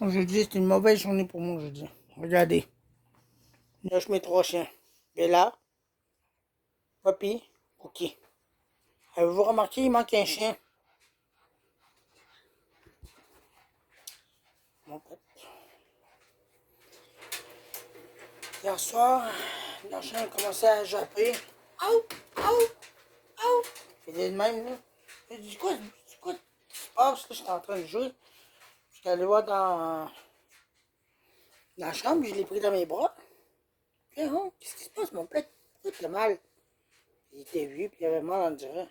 Aujourd'hui, c'est une mauvaise journée pour moi aujourd'hui. Regardez. Là, je mets 3 chiens. Bella, Poppy, Cookie. Avez-vous remarqué, il manque un chien? Mon pet. Hier soir, le chien a commencé à japper. Aouh! Aouh! Aouh! Il faisait de même, là. J'ai dit, quoi qui se passe? Là, j'étais en train de jouer. J'étais allé voir dans la chambre, je l'ai pris dans mes bras. Oh, qu'est-ce qui se passe, mon pet? Pourquoi tu as mal? Il était vieux, puis il avait mal, on dirait.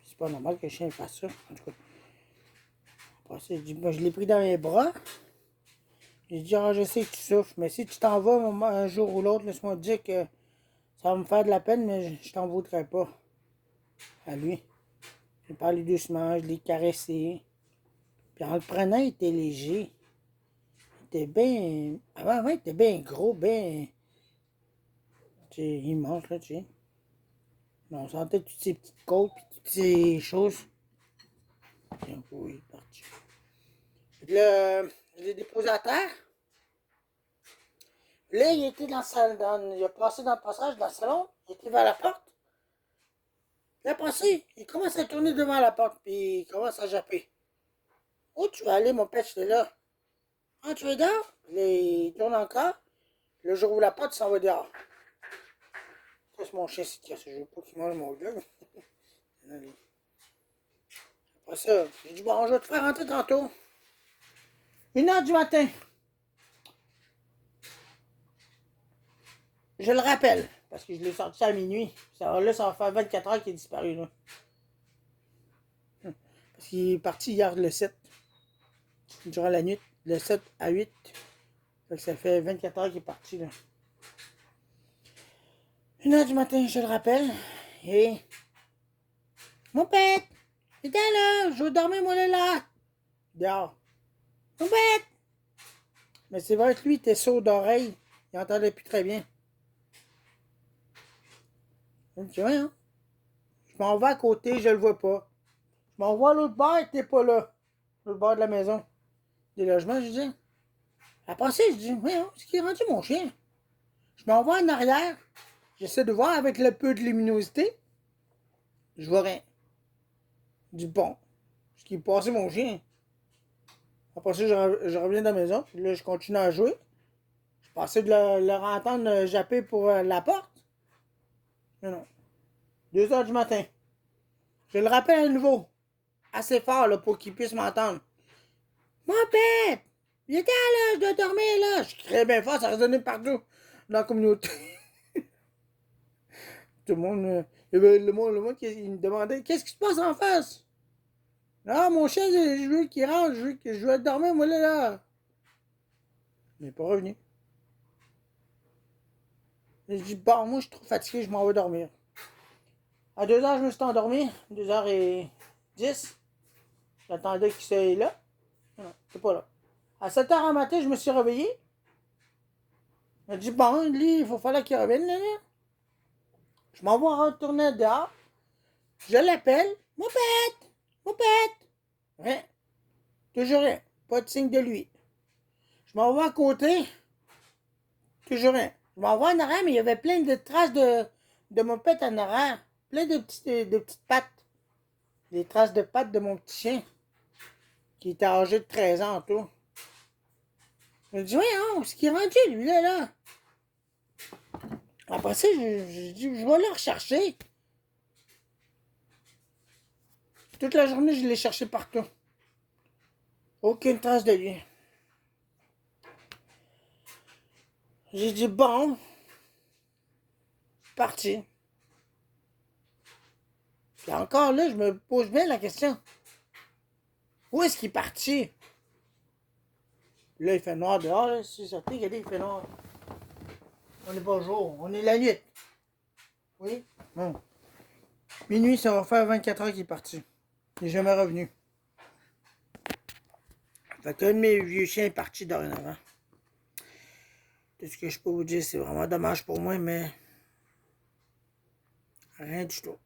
C'est pas normal que le chien fasse ça. En tout cas, après, je l'ai pris dans mes bras. J'ai dit, ah, je sais que tu souffres, mais si tu t'en vas un jour ou l'autre, laisse-moi te dire que ça va me faire de la peine, mais je t'en voudrais pas à lui. J'ai parlé doucement, je l'ai caressé. Puis en le prenant, il était léger. Il était bien. Avant, il était bien gros, bien. Tu sais, immense, là, tu sais. Mais on sentait toutes ces petites côtes, puis toutes ces choses. Puis un coup, il est parti. Puis là, je l'ai déposé à terre. Là, il était dans le salon, il a passé dans le passage dans le salon, il était vers la porte. Puis après ça, il commence à tourner devant la porte, puis il commence à japper. Où tu vas aller, mon père, j'étais là. Ah, tu es dehors? Puis là, il tourne encore. Le jour où la porte, il s'en va dehors. Ça, c'est mon chien, c'est qui? Je veux pas qu'il mange mon gars. Après ça, j'ai dit, bon, je vais te faire rentrer tantôt. 1 heure du matin. Je le rappelle, parce que je l'ai sorti à minuit. Là, ça va faire 24 heures qu'il est disparu, là. Parce qu'il est parti hier le 7, durant la nuit, le 7 à 8. Fait que ça fait 24 heures qu'il est parti, là. 1 heure du matin, je le rappelle. Et. Mon père! Viens là! Je veux dormir, moi, là! Dehors. Mon père! Mais c'est vrai que lui, il était sourd d'oreille. Il entendait plus très bien. Je me dis, ouais, hein? Je m'en vais à côté, je le vois pas. Je m'en vais à l'autre bord, il était pas là. L'autre bord de la maison. Des logements, je dis. Après ça, je dis, ouais, hein, c'est qui est rendu mon chien? Je m'en vais en arrière. J'essaie de voir avec le peu de luminosité. Je vois rien. Du bon. Ce qui est passé mon chien. Après ça, je reviens dans la maison. Puis là, je continue à jouer. Je pensais de leur entendre japper pour la porte. Mais non. 2 heures du matin. Je le rappelle à nouveau. Assez fort là, pour qu'il puisse m'entendre. Mon père! Il était là, je dois dormir là. Je criais bien fort, ça résonnait partout dans la communauté. Tout le monde, le monde qui il me demandait qu'est-ce qui se passe en face? Ah, mon chien, je veux qu'il rentre, je veux dormir, moi là. Il n'est pas revenu. Je dis, bon, moi, je suis trop fatigué, je m'en vais dormir. À 2 heures, je me suis endormi. 2h10. J'attendais qu'il soit là. Non, c'est pas là. À 7 heures du matin, je me suis réveillé. Je me dit, bon, lui, il faut falloir qu'il revienne, là. Je m'en vais retourner dehors. Je l'appelle. Mon pète! Mon pète! Rien. Toujours rien. Pas de signe de lui. Je m'en vais à côté. Toujours rien. Je m'en vais en arrière, mais il y avait plein de traces de mon pet en arrière. Plein de petites pattes. Des traces de pattes de mon petit chien. Qui était âgé de 13 ans en tout. Je me dis, voyons, ce qui est rendu, lui, là. Après ça, je dis, je vais le rechercher. Toute la journée, je l'ai cherché partout. Aucune trace de lui. J'ai dit, bon, parti. Puis encore là, je me pose bien la question. Où est-ce qu'il est parti? Là, il fait noir dehors, là, c'est certain qu'il fait noir. On n'est pas au jour, on est la nuit. Oui? Bon. Minuit, ça va faire 24 heures qu'il est parti. Il n'est jamais revenu. Fait qu'un de mes vieux chiens est parti dorénavant. Tout ce que je peux vous dire, c'est vraiment dommage pour moi, mais rien du tout.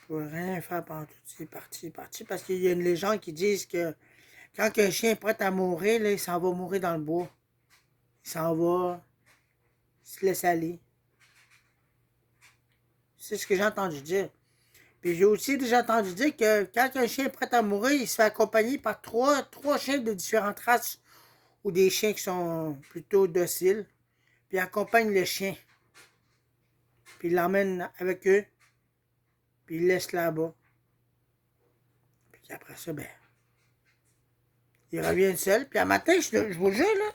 Je peux rien faire pendant tout. C'est parti. Parce qu'il y a une légende qui dit que quand un chien est prêt à mourir, là, il s'en va mourir dans le bois. Il s'en va, il se laisse aller. C'est ce que j'ai entendu dire. Puis j'ai aussi déjà entendu dire que quand un chien est prêt à mourir, il se fait accompagner par trois chiens de différentes races ou des chiens qui sont plutôt dociles. Puis ils accompagnent le chien. Puis ils l'emmènent avec eux. Puis ils le laissent là-bas. Puis après ça, ben, il revient seul. Puis à matin, je vous jure, là,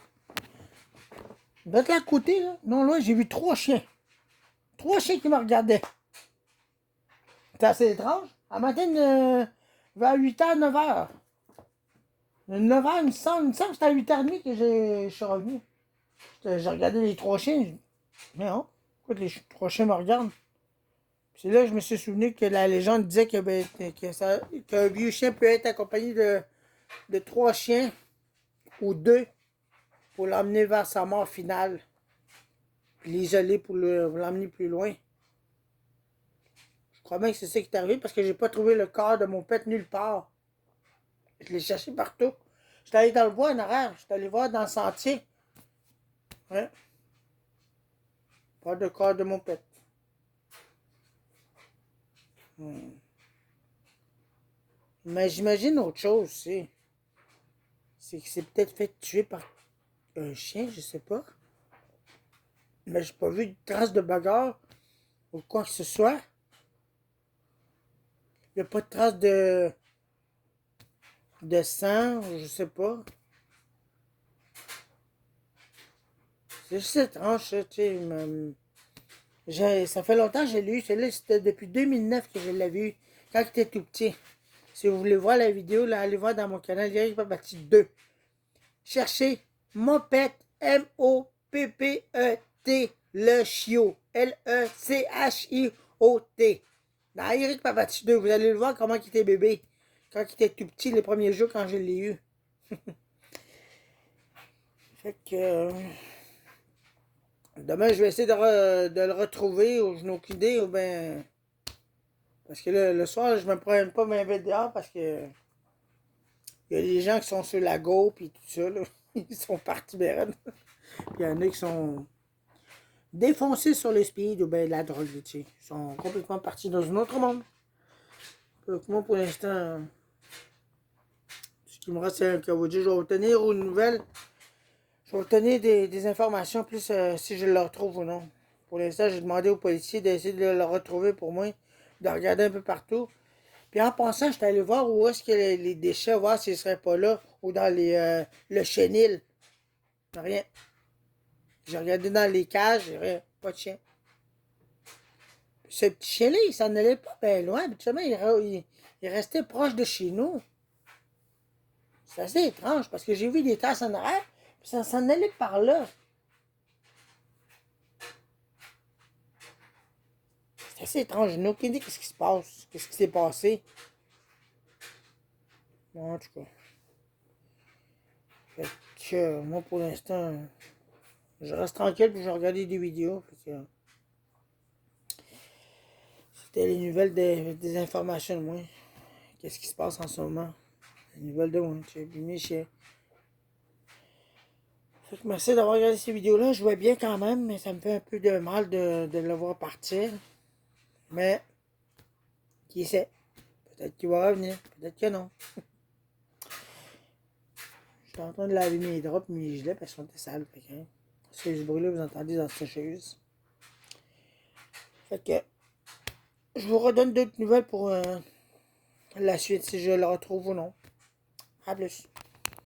de l'autre côté, là, non loin, j'ai vu 3 chiens. 3 chiens qui me regardaient. C'était assez étrange. À matin, vers 8h, 9h. 9h, il me semble que c'était à 8h30 que je suis revenu. J'ai regardé les 3 chiens. Mais non, pourquoi les 3 chiens me regardent? C'est là que je me suis souvenu que la légende disait qu'un vieux chien peut être accompagné de 3 chiens ou 2 pour l'emmener vers sa mort finale. Puis l'isoler pour l'emmener plus loin. Je crois bien que c'est ça qui est arrivé parce que j'ai pas trouvé le corps de mon pet nulle part. Je l'ai cherché partout. J'étais allé dans le bois en arrière. J'étais allé voir dans le sentier. Ouais. Pas de corps de mon pet. Mais j'imagine autre chose aussi. C'est que c'est peut-être fait tuer par un chien, je sais pas. Mais j'ai pas vu de traces de bagarre ou quoi que ce soit. Il n'y a pas de traces de sang, je sais pas. C'est juste étrange, ça, tu sais. Ça fait longtemps que je l'ai eu. Celle-là, c'était depuis 2009 que je l'avais eu, quand il était tout petit. Si vous voulez voir la vidéo, là, allez voir dans mon canal Yannick Papati 2. Cherchez Mopette, Moppet, le chiot, Lechiot. Dans Eric Papati 2, vous allez le voir comment il était bébé. Quand il était tout petit, les premiers jours, quand je l'ai eu. Fait que... demain, je vais essayer de le retrouver, ou je n'ai aucune idée, ou ben... Parce que là, le soir, je me promène pas bien vite dehors, parce que... Il y a des gens qui sont sur la go, puis tout ça, là. Ils sont partis, ben. Puis il y en a qui sont défoncés sur le speed, ou ben la drogue, tu sais. Ils sont complètement partis dans un autre monde. Donc moi, pour l'instant... Ce qui me reste, c'est que vous dire, je vais obtenir une nouvelle. Je vais obtenir des informations plus si je le retrouve ou non. Pour l'instant, j'ai demandé aux policiers d'essayer de le retrouver pour moi, de regarder un peu partout. Puis en passant, j'étais allé voir où est-ce que les déchets, voir s'ils ne seraient pas là, ou dans le chenil. Rien. J'ai regardé dans les cages, rien. Pas de chien. Ce petit chien-là, il s'en allait pas bien loin. Habituellement, il restait proche de chez nous. C'est assez étrange, parce que j'ai vu des tasses en arrière, puis ça s'en allait par là. C'est assez étrange, je n'ai aucune idée qu'est-ce qui se passe, qu'est-ce qui s'est passé. Bon, en tout cas. Fait que, moi, pour l'instant, je reste tranquille puis je regarde des vidéos. Fait que, c'était les nouvelles des informations de moi. Qu'est-ce qui se passe en ce moment. Les nouvelles de moi, tu sais, puis mes chiens. Fait que merci d'avoir regardé ces vidéos-là. Je vois bien quand même, mais ça me fait un peu de mal de le voir partir. Mais, qui sait? Peut-être qu'il va revenir, peut-être que non. Je suis en train de laver mes draps et mes gilets parce qu'ils sont sales. Fait que, ce bruit-là, vous entendez dans cette sécheuse. Fait que, je vous redonne d'autres nouvelles pour la suite, si je le retrouve ou non. A plus.